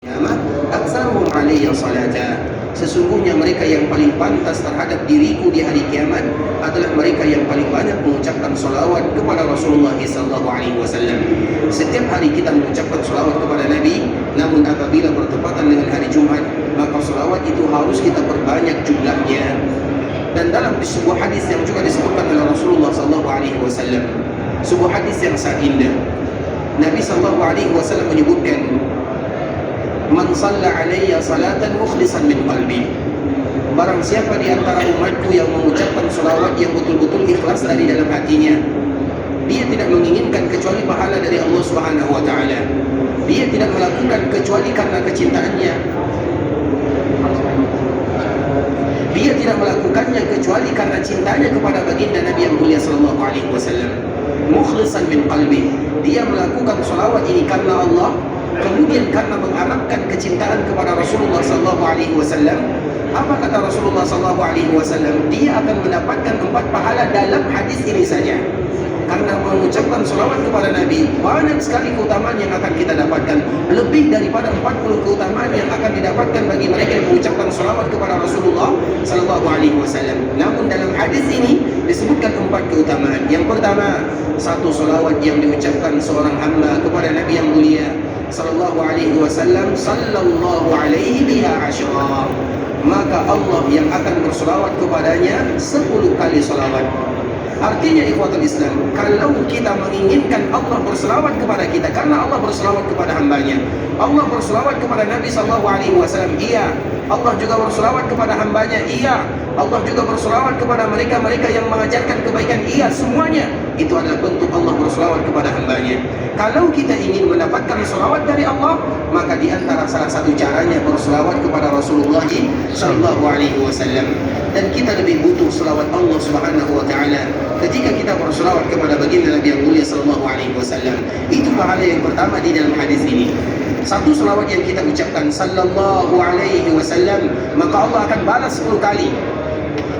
Aktsaruhum alayya salata. Sesungguhnya mereka yang paling pantas terhadap diriku di hari kiamat adalah mereka yang paling banyak mengucapkan salawat kepada Rasulullah SAW. Setiap hari kita mengucapkan salawat kepada Nabi, namun apabila bertepatan dengan hari Jumat, maka salawat itu harus kita perbanyak jumlahnya. Dan dalam sebuah hadis yang juga disebutkan oleh Rasulullah SAW, sebuah hadis yang sangat indah, Nabi SAW menyebutkan, "Man shalla alayya salatan mukhlishan min qalbi." Barang siapa di antara umatku yang mengucapkan salawat yang betul-betul ikhlas dari dalam hatinya, dia tidak menginginkan kecuali pahala dari Allah Subhanahu wa taala. Dia tidak melakukan kecuali karena kecintaannya. Dia tidak melakukannya kecuali karena cintanya kepada baginda Nabi yang mulia sallallahu alaihi wasallam. Mukhlishan min qalbi. Dia melakukan salawat ini karena Allah, kemudian karena mengharapkan kecintaan kepada Rasulullah sallallahu alaihi wasallam. Apa kata Rasulullah sallallahu alaihi wasallam? Dia akan mendapatkan 4 pahala dalam hadis ini saja. Karena mengucapkan salawat kepada Nabi, banyak sekali keutamaan yang akan kita dapatkan. Lebih daripada 40 keutamaan yang akan didapatkan bagi mereka yang mengucapkan salawat kepada Rasulullah sallallahu alaihi wasallam. Namun dalam hadis ini disebutkan 4 keutamaan. Yang pertama, satu salawat yang diucapkan seorang hamba kepada Nabi yang mulia sallallahu alaihi wasallam, sallallahu alaihi biha asyra, maka Allah yang akan berselawat kepadanya 10 kali salawat. Artinya ikhwatul Islam, kalau kita menginginkan Allah berselawat kepada kita karena Allah berselawat kepada hambanya, Allah berselawat kepada Nabi SAW, iya. Allah juga berselawat kepada hambanya, iya. Allah juga berselawat kepada mereka-mereka yang mengajarkan kebaikan, iya. Semuanya itu adalah bentuk Allah berselawat kepada hambanya. Kalau kita ingin mendapatkan selawat dari Allah, maka di antara salah satu caranya berselawat kepada Rasulullah SAW. Dan kita lebih butuh selawat Allah Subhanahu wa taala ketika kita berselawat kepada baginda Nabi yang mulia sallallahu alaihi wasallam. Itu pahala yang pertama di dalam hadis ini. Satu selawat yang kita ucapkan sallallahu alaihi wasallam, maka Allah akan balas 10 kali.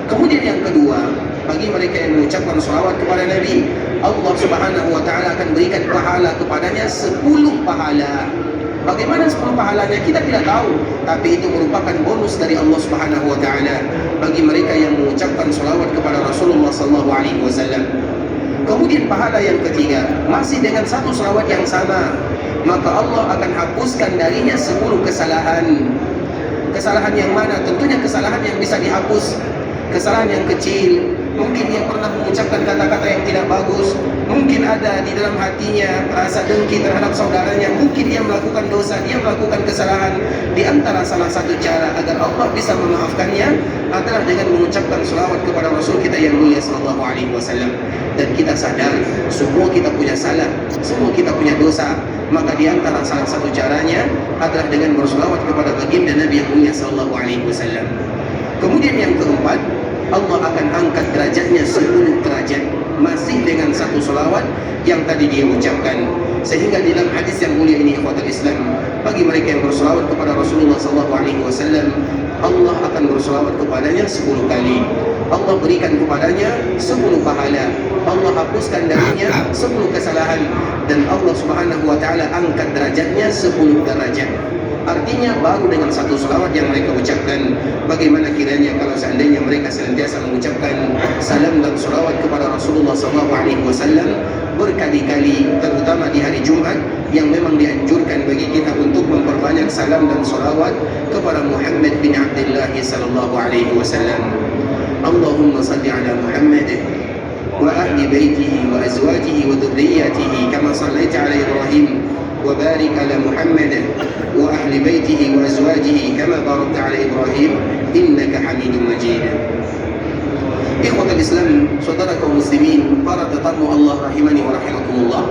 Kemudian yang kedua, bagi mereka yang mengucapkan selawat kepada Nabi, Allah Subhanahu wa taala akan berikan pahala kepadanya 10 pahala. Bagaimana 10 pahalanya kita tidak tahu, tapi itu merupakan bonus dari Allah Subhanahu wa taala bagi mereka yang mengucapkan selawat kepada Rasulullah sallallahu alaihi wasallam. Kemudian pahala yang ketiga, masih dengan satu selawat yang sama, maka Allah akan hapuskan darinya 10 kesalahan. Kesalahan yang mana? Tentunya kesalahan yang bisa dihapus. Kesalahan yang kecil, mungkin dia pernah mengucapkan kata-kata yang tidak bagus, mungkin ada di dalam hatinya rasa dengki terhadap saudaranya, mungkin dia melakukan dosa, dia melakukan kesalahan. Di antara salah satu cara agar Allah bisa memaafkannya adalah dengan mengucapkan selawat kepada Rasul kita yang mulia sallallahu alaihi wasallam. Dan kita sadar semua kita punya salah, semua kita punya dosa, maka di antara salah satu caranya adalah dengan berselawat kepada baginda Nabi yang mulia sallallahu alaihi wasallam. Kemudian yang keempat, Allah akan angkat derajatnya 10 derajat, masih dengan satu selawat yang tadi dia ucapkan. Sehingga di dalam hadis yang mulia ini ikhwatul Islam, bagi mereka yang berselawat kepada Rasulullah SAW, Allah akan berselawat kepadanya 10 kali. Allah berikan kepadanya 10 pahala. Allah hapuskan darinya 10 kesalahan, dan Allah Subhanahu wa taala angkat derajatnya 10 derajat. Artinya baru dengan satu selawat yang mereka ucapkan, bagaimana kiranya kalau seandainya mereka senantiasa mengucapkan salam dan selawat kepada Rasulullah SAW berkali-kali, terutama di hari Jumat yang memang dianjurkan bagi kita untuk memperbanyak salam dan selawat kepada Muhammad bin Abdullah sallallahu alaihi wasallam. Allahumma salli ala Muhammad wa ahli baitihi wa azwajihi wa dhurriyyatihi kama sallaita ala Ibrahim وبارك على محمد وأهل بيته وأزواجه كما باركت على إبراهيم إنك حميد مجيد. Ikhwatul Islam, saudara kaum muslimin, para tetamu Allah rahimani wa rahimakumullah.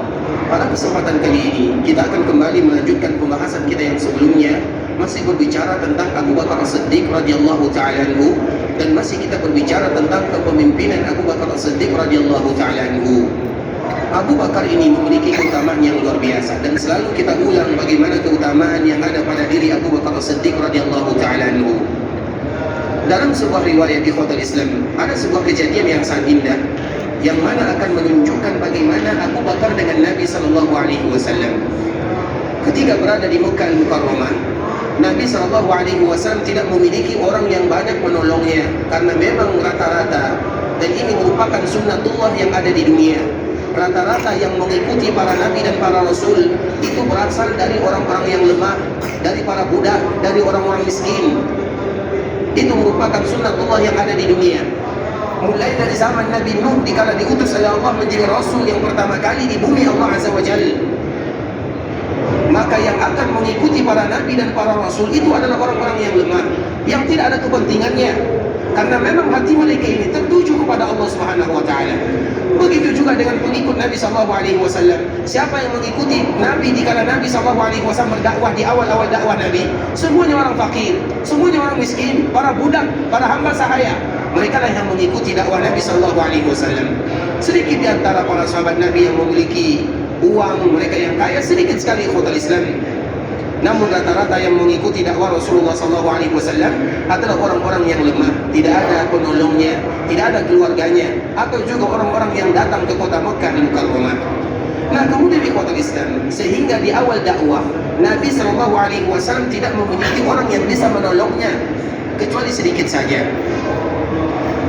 Pada kesempatan kali ini kita akan kembali melanjutkan pembahasan kita yang sebelumnya, masih berbicara tentang Abu Bakar As-Siddiq radhiyallahu taala anhu, dan masih kita berbicara tentang kepemimpinan Abu Bakar As-Siddiq radhiyallahu taala anhu. Abu Bakar ini memiliki keutamaan yang luar biasa, dan selalu kita ulang bagaimana keutamaan yang ada pada diri Abu Bakar As-Siddiq radhiyallahu taala anhu. Dalam sebuah riwayat di Ikhwatul Islam, ada sebuah kejadian yang sangat indah yang mana akan menunjukkan bagaimana Abu Bakar dengan Nabi sallallahu alaihi wasallam ketika berada di Mekah Al-Mukarramah. Nabi SAW tidak memiliki orang yang banyak menolongnya, karena memang rata-rata, dan ini merupakan sunnatullah yang ada di dunia, rata-rata yang mengikuti para nabi dan para rasul itu berasal dari orang-orang yang lemah, dari para budak, dari orang-orang miskin. Itu merupakan sunnatullah yang ada di dunia. Mulai dari zaman Nabi Nuh dikala diutus oleh Allah menjadi rasul yang pertama kali di bumi Allah Azza wa Jalla, maka yang akan mengikuti para nabi dan para rasul itu adalah orang-orang yang lemah, yang tidak ada kepentingannya, karena memang hati mereka ini tertuju kepada Allah Subhanahu wa taala. Begitu juga dengan pengikut Nabi sallallahu alaihi wasallam. Siapa yang mengikuti Nabi dikala Nabi sallallahu alaihi wasallam berdakwah di awal-awal dakwah Nabi? Semuanya orang fakir, semuanya orang miskin, para budak, para hamba sahaya. Mereka lah yang mengikuti dakwah Nabi sallallahu alaihi wasallam. Sedikit di antara para sahabat Nabi yang memiliki uang, mereka yang kaya, sedikit sekali ikhwatul Islam. Namun rata-rata yang mengikuti dakwah Rasulullah SAW adalah orang-orang yang lemah, tidak ada penolongnya, tidak ada keluarganya, atau juga orang-orang yang datang ke kota Mekah dan Mukarramah. Nah, kemudian ikhwatul Islam, sehingga di awal dakwah Nabi SAW tidak memiliki orang yang bisa menolongnya, kecuali sedikit saja.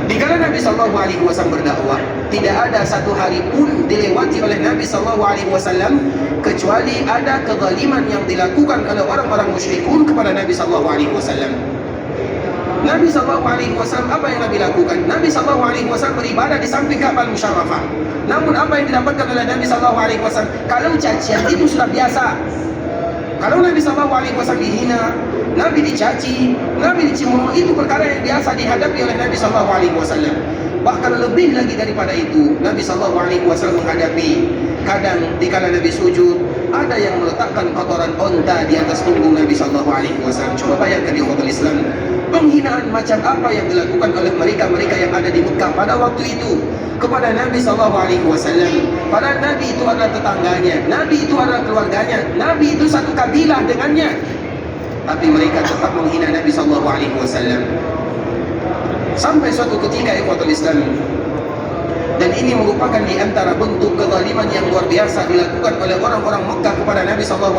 Dikala Nabi SAW berdakwah, tidak ada satu hari pun dilewati oleh Nabi SAW kecuali ada kezaliman yang dilakukan oleh orang-orang musyrikun kepada Nabi SAW. Nabi SAW apa yang Nabi lakukan? Nabi SAW beribadah di samping Ka'bah Musyarrafah. Namun apa yang didapatkan oleh Nabi SAW? Kalau cacian itu sudah biasa. Kalau Nabi SAW dihina, Nabi dicaci, Nabi dicemooh, itu perkara yang biasa dihadapi oleh Nabi SAW. Bahkan lebih lagi daripada itu, Nabi SAW menghadapi kadang dikala Nabi sujud, ada yang meletakkan kotoran onta di atas punggung Nabi SAW. Coba bayangkan di ikhwatul Islam, penghinaan macam apa yang dilakukan oleh mereka-mereka yang ada di Mekah pada waktu itu kepada Nabi SAW. Padahal Nabi itu adalah tetangganya, Nabi itu adalah keluarganya, Nabi itu satu kabilah dengannya, tapi mereka tetap menghina Nabi SAW. Sampai suatu ketika ikhwatul Islam, dan ini merupakan di antara bentuk kezaliman yang luar biasa dilakukan oleh orang-orang Mekah kepada Nabi SAW.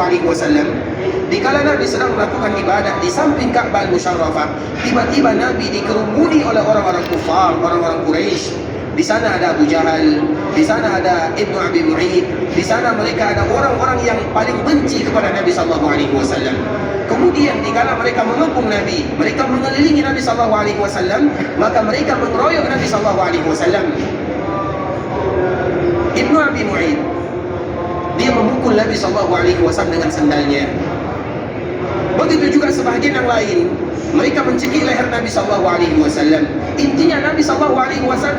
Dikala Nabi sedang melakukan ibadah di samping Ka'bah Musyarrafah, tiba-tiba Nabi dikerumuni oleh orang-orang kufar, orang-orang Quraisy. Di sana ada Abu Jahal, di sana ada Ibnu Abi Mu'id, di sana mereka ada orang-orang yang paling benci kepada Nabi SAW. Kemudian dikala mereka mengepung Nabi, mereka mengelilingi Nabi SAW, maka mereka mengeroyok Nabi SAW. Ibnu Abi Mu'id, dia memukul Nabi SAW dengan sandalnya. Begitu juga sebahagian yang lain, mereka mencekik leher Nabi SAW. Intinya Nabi SAW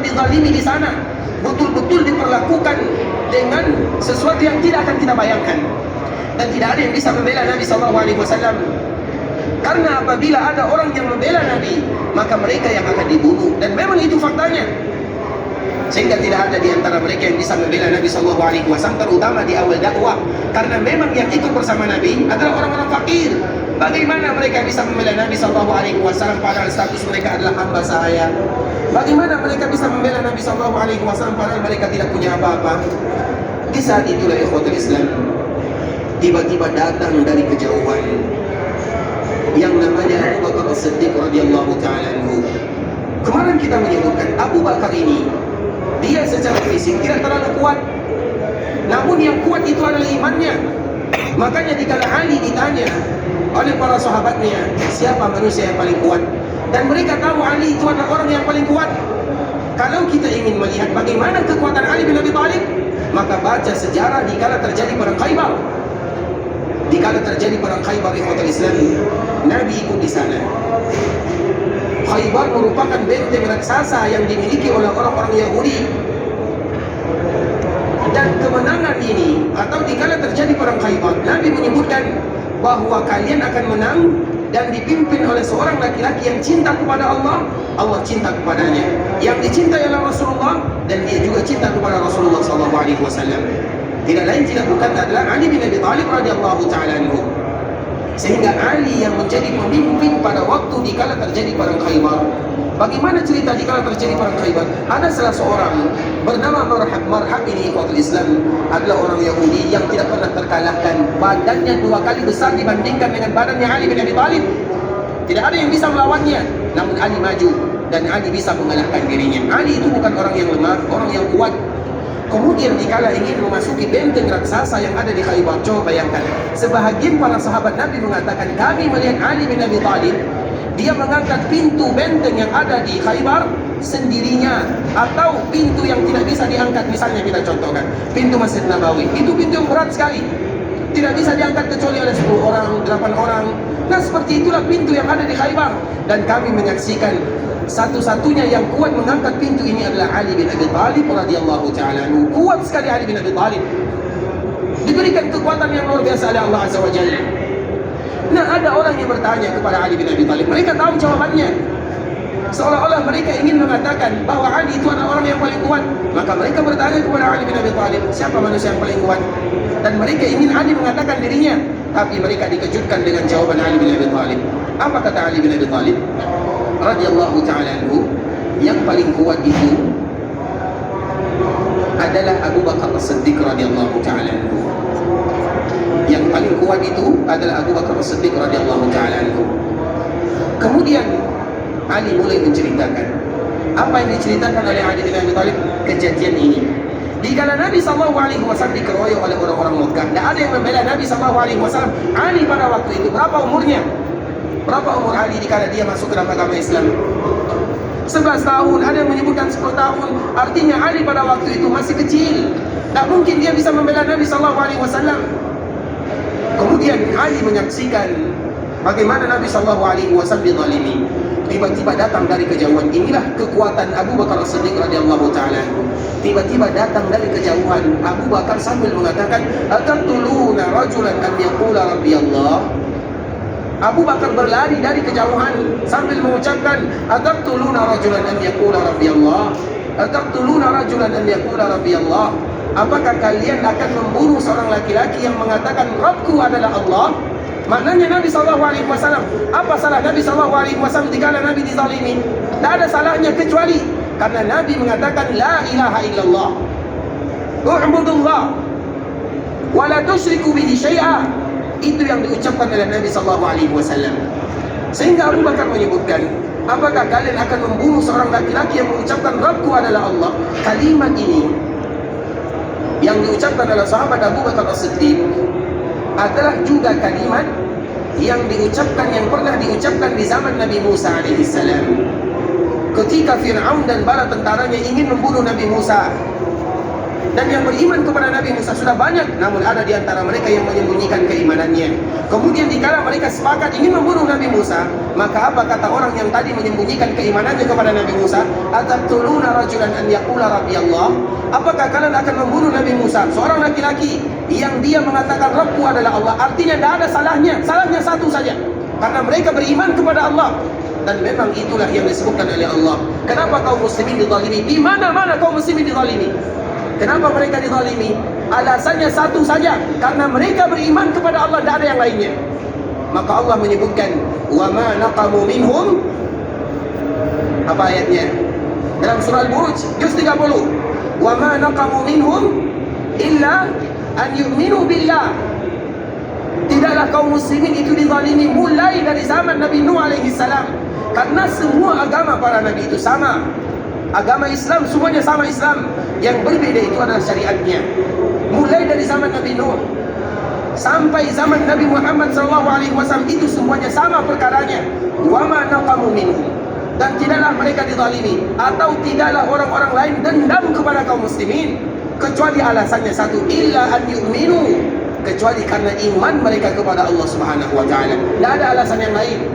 dizalimi di sana, betul-betul diperlakukan dengan sesuatu yang tidak akan kita bayangkan. Dan tidak ada yang bisa membela Nabi SAW. Karena apabila ada orang yang membela Nabi, maka mereka yang akan dibunuh. Dan memang itu faktanya. Sehingga tidak ada di antara mereka yang bisa membela Nabi SAW, terutama di awal dakwah. Karena memang yang ikut bersama Nabi adalah orang-orang fakir. Bagaimana mereka bisa membela Nabi SAW padahal status mereka adalah hamba sahaya? Bagaimana mereka bisa membela Nabi SAW padahal mereka tidak punya apa-apa? Di saat itulah ikhwatul Islam, tiba-tiba datang dari kejauhan yang namanya Abu Bakar As-Siddiq radhiyallahu ta'ala anhu. Kemarin kita menyebutkan Abu Bakar ini, dia secara fisik tidak terlalu kuat, namun yang kuat itu adalah imannya. Makanya dikala Ali ditanya oleh para sahabatnya, siapa manusia yang paling kuat? Dan mereka tahu Ali itu adalah orang yang paling kuat. Kalau kita ingin melihat bagaimana kekuatan Ali bin Abi Thalib, maka baca sejarah dikala terjadi perang Khaybar. Dikala terjadi perang Khaybar ikhwatul Islam, Nabi ikut di sana. Khaybar merupakan benteng raksasa yang dimiliki oleh orang-orang Yahudi. Dan kemenangan ini, atau dikala terjadi perang Khaybar, Nabi menyebutkan bahwa kalian akan menang dan dipimpin oleh seorang laki-laki yang cinta kepada Allah, Allah cinta kepadanya. Yang dicintai oleh Rasulullah, dan dia juga cinta kepada Rasulullah SAW. Tidak lain tidak bukan adalah Ali bin Abi Thalib radhiyallahu ta'ala anhu. Sehingga Ali yang menjadi pemimpin pada waktu dikala terjadi perang Khaybar. Bagaimana cerita dikala terjadi perang Khaybar? Ada salah seorang bernama Marhab ini, ikhwatul Islam, adalah orang Yahudi yang tidak pernah terkalahkan. Badannya 2 kali besar dibandingkan dengan badannya Ali bin Abi Thalib. Tidak ada yang bisa melawannya. Namun Ali maju dan Ali bisa mengalahkan dirinya. Ali itu bukan orang yang lemah, orang yang kuat. Kemudian dikala ingin memasuki benteng raksasa yang ada di Khaybar, coba bayangkan, sebahagian para sahabat Nabi mengatakan, kami melihat Ali bin Abi Thalib, dia mengangkat pintu benteng yang ada di Khaybar sendirinya, atau pintu yang tidak bisa diangkat. Misalnya kita contohkan pintu Masjid Nabawi, itu pintu yang berat sekali, tidak bisa diangkat kecuali oleh 10 orang, 8 orang. Nah, seperti itulah pintu yang ada di Khaybar. Dan kami menyaksikan satu-satunya yang kuat mengangkat pintu ini adalah Ali bin Abi Thalib radhiyallahu ta'ala anhu. Kuat sekali Ali bin Abi Thalib, diberikan kekuatan yang luar biasa oleh Allah Azza wa Jalla. Nah, ada orang yang bertanya kepada Ali bin Abi Thalib, mereka tahu jawabannya, seolah-olah mereka ingin mengatakan bahwa Ali itu adalah orang yang paling kuat. Maka mereka bertanya kepada Ali bin Abi Thalib, siapa manusia yang paling kuat? Dan mereka ingin Ali mengatakan dirinya, tapi mereka dikejutkan dengan jawaban Ali bin Abi Thalib. Apa kata Ali bin Abi Thalib radhiyallahu ta'ala anhu? Yang paling kuat itu adalah Abu Bakar As-Siddiq radhiyallahu ta'ala anhu. Yang paling kuat itu adalah Abu Bakar As-Siddiq radhiyallahu ta'ala anhu. Kemudian Ali mulai menceritakan apa yang diceritakan oleh Ali bin Abi Thalib, kejadian ini. Dikala Nabi SAW dikeroyok oleh orang-orang Mekah, tidak ada yang membela Nabi SAW. Ali pada waktu itu berapa umurnya? Berapa umur Ali dikala dia masuk ke dalam agama Islam? 11 tahun, ada yang menyebutkan 10 tahun. Artinya Ali pada waktu itu masih kecil, tak mungkin dia bisa membela Nabi SAW. Kemudian Ali menyaksikan bagaimana Nabi SAW dizalimi. Tiba-tiba datang dari kejauhan, inilah kekuatan Abu Bakar As-Siddiq radhiyallahu ta'ala. Tiba-tiba datang dari kejauhan Abu Bakar sambil mengatakan, "Ataqtuluna rajulan an yaqula rabbi Allah." Abu Bakar berlari dari kejauhan sambil mengucapkan, "Ataqtuluna rajulan an yaqula rabbi Allah. Ataqtuluna rajulan an yaqula rabbi Allah." Apakah kalian akan membunuh seorang laki-laki yang mengatakan Rabbku adalah Allah? Maknanya Nabi SAW, apa salah Nabi SAW dikala Nabi dizalimi? Tak ada salahnya kecuali karena Nabi mengatakan la ilaha illallah, u'budullah wa la tusyriku bihi syai'a. Itu yang diucapkan oleh Nabi SAW. Sehingga Abu Bakar menyebutkan, apakah kalian akan membunuh seorang laki-laki yang mengucapkan Rabbku adalah Allah? Kalimat ini yang diucapkan oleh sahabat Abu Bakar As-Siddiq adalah juga kalimat yang diucapkan, yang pernah diucapkan di zaman Nabi Musa alaihissalam. Ketika Fir'aun dan bala tentaranya ingin membunuh Nabi Musa, dan yang beriman kepada Nabi Musa sudah banyak, namun ada di antara mereka yang menyembunyikan keimanannya. Kemudian dikala mereka sepakat ingin membunuh Nabi Musa, maka apa kata orang yang tadi menyembunyikan keimanannya kepada Nabi Musa? "Ataqtuluna rajulan an yaqula rabbi Allah." Apakah kalian akan membunuh Nabi Musa, seorang laki-laki yang dia mengatakan Rabbku adalah Allah? Artinya tidak ada salahnya, salahnya satu saja, karena mereka beriman kepada Allah. Dan memang itulah yang disebutkan oleh Allah. Kenapa kaum muslimin dizalimi? Di mana-mana kaum muslimin dizalimi. Kenapa mereka dizalimi? Alasannya satu saja, karena mereka beriman kepada Allah, tidak ada yang lainnya. Maka Allah menyebutkan, wa ma naqamu minhum. Apa ayatnya? Dalam surah Al-Buruj juz 30. Wa ma naqamu minhum illa an yu'minu billah. Tidaklah kaum muslimin itu dizalimi mulai dari zaman Nabi Nuh alaihi salam, karena semua agama para nabi itu sama. Agama Islam semuanya sama Islam, yang berbeda itu adalah syariatnya. Mulai dari zaman Nabi Nuh sampai zaman Nabi Muhammad SAW itu semuanya sama perkaranya. Wa ma naqamu minhum, dan tidaklah mereka dizalimi atau tidaklah orang-orang lain dendam kepada kaum muslimin kecuali alasannya satu, illa an yu'minu, kecuali karena iman mereka kepada Allah Subhanahu wa ta'ala. Tidak ada alasan yang lain.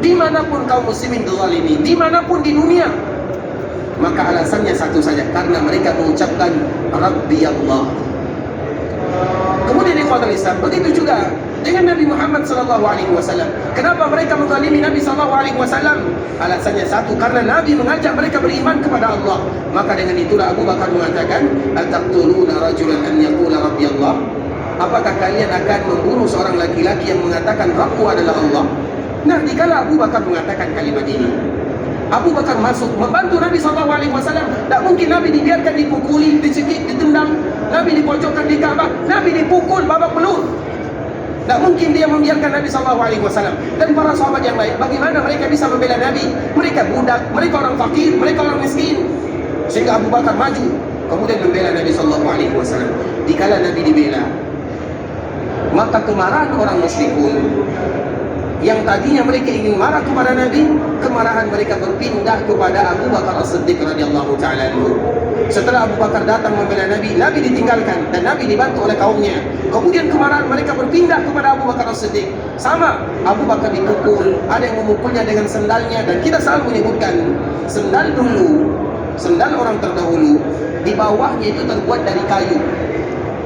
Dimanapun kaum muslimin dizalimi, dimanapun di dunia, maka alasannya satu saja, karena mereka mengucapkan Rabbi Allah. Kemudian ikhwatul Islam, begitu juga dengan Nabi Muhammad SAW. Kenapa mereka menzalimi Nabi SAW? Alasannya satu, karena Nabi mengajak mereka beriman kepada Allah. Maka dengan itulah Abu Bakar mengatakan, "Ataqtuluna rajulan an yaqula Rabbi Allah." apakah kalian akan membunuh seorang laki-laki yang mengatakan Rabbku adalah Allah? Nah, dikala Abu Bakar mengatakan kalimat ini, Abu Bakar masuk membantu Nabi SAW. Tak mungkin Nabi dibiarkan dipukuli, dicekik, ditendang, Nabi dipojokkan di Ka'bah, Nabi dipukul babak belur. Tak mungkin dia membiarkan Nabi SAW. Dan para sahabat yang lain, bagaimana mereka bisa membela Nabi? Mereka budak, mereka orang fakir, mereka orang miskin. Sehingga Abu Bakar maju, kemudian membela Nabi SAW. Dikala Nabi dibela, maka kemarahan orang musyrikun yang tadinya mereka ingin marah kepada Nabi, kemarahan mereka berpindah kepada Abu Bakar As-Siddiq radhiyallahu ta'ala anhu. Setelah Abu Bakar datang membela Nabi, Nabi ditinggalkan dan Nabi dibantu oleh kaumnya. Kemudian kemarahan mereka berpindah kepada Abu Bakar As-Siddiq. Sama, Abu Bakar dipukul, ada yang memukulnya dengan sendalnya, dan kita selalu menyebutkan sendal dulu, sendal orang terdahulu, di bawahnya itu terbuat dari kayu.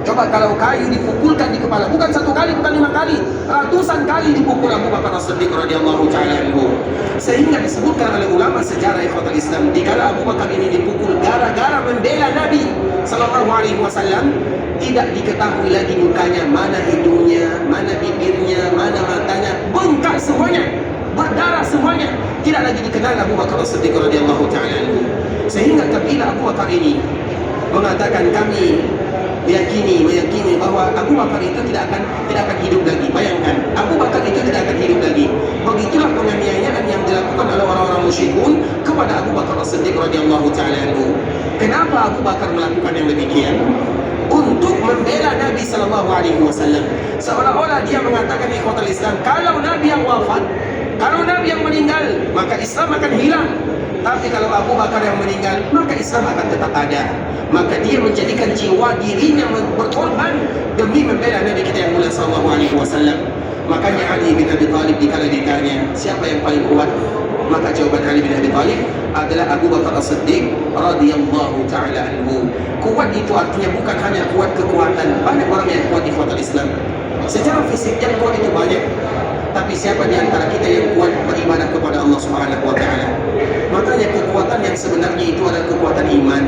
Coba kalau kayu dipukulkan di kepala, bukan satu kali, bukan 5 kali, ratusan kali dipukul Abu Bakar As-Siddiq radhiyallahu ta'ala anhu. Sehingga disebutkan oleh ulama sejarah ikhwatul Islam, dikala Abu Bakar ini dipukul gara-gara membela Nabi sallallahu alaihi wasallam, tidak diketahui lagi mukanya, mana hidungnya, mana bibirnya, mana matanya, bengkak semuanya, berdarah semuanya, tidak lagi dikenal Abu Bakar As-Siddiq radhiyallahu ta'ala anhu. Sehingga kabila Abu Bakar ini mengatakan, kami meyakini bahwa Abu Bakar itu tidak akan hidup lagi. Bayangkan, Abu Bakar itu tidak akan hidup lagi. Begitulah penganiayaan yang dilakukan oleh orang-orang musyrikun kepada Abu Bakar As-Siddiq radhiyallahu ta'ala anhu. Kenapa Abu Bakar melakukan yang demikian? Untuk membela Nabi sallallahu alaihi wasallam. Seolah-olah dia mengatakan ikhwatul Islam, kalau Nabi yang wafat, kalau Nabi yang meninggal, maka Islam akan hilang. Tapi kalau Abu Bakar yang meninggal, maka Islam akan tetap ada. Maka dia menjadikan jiwa dirinya berkorban demi membela Nabi kita yang mulia sallallahu alaihi wasallam. Makanya Ali bin Abi Thalib dikala ditanya siapa yang paling kuat, maka jawaban Ali bin Abi Thalib adalah Abu Bakar As-Siddiq radhiyallahu ta'ala anhu. Kuat itu artinya bukan hanya kuat kekuatan. Banyak orang yang kuat di ikhwatul Islam, secara fisik yang kuat itu banyak, tapi siapa di antara kita yang kuat beribadah kepada Allah Subhanahu wa ta'ala? Makanya kekuatan yang sebenarnya itu adalah kekuatan iman.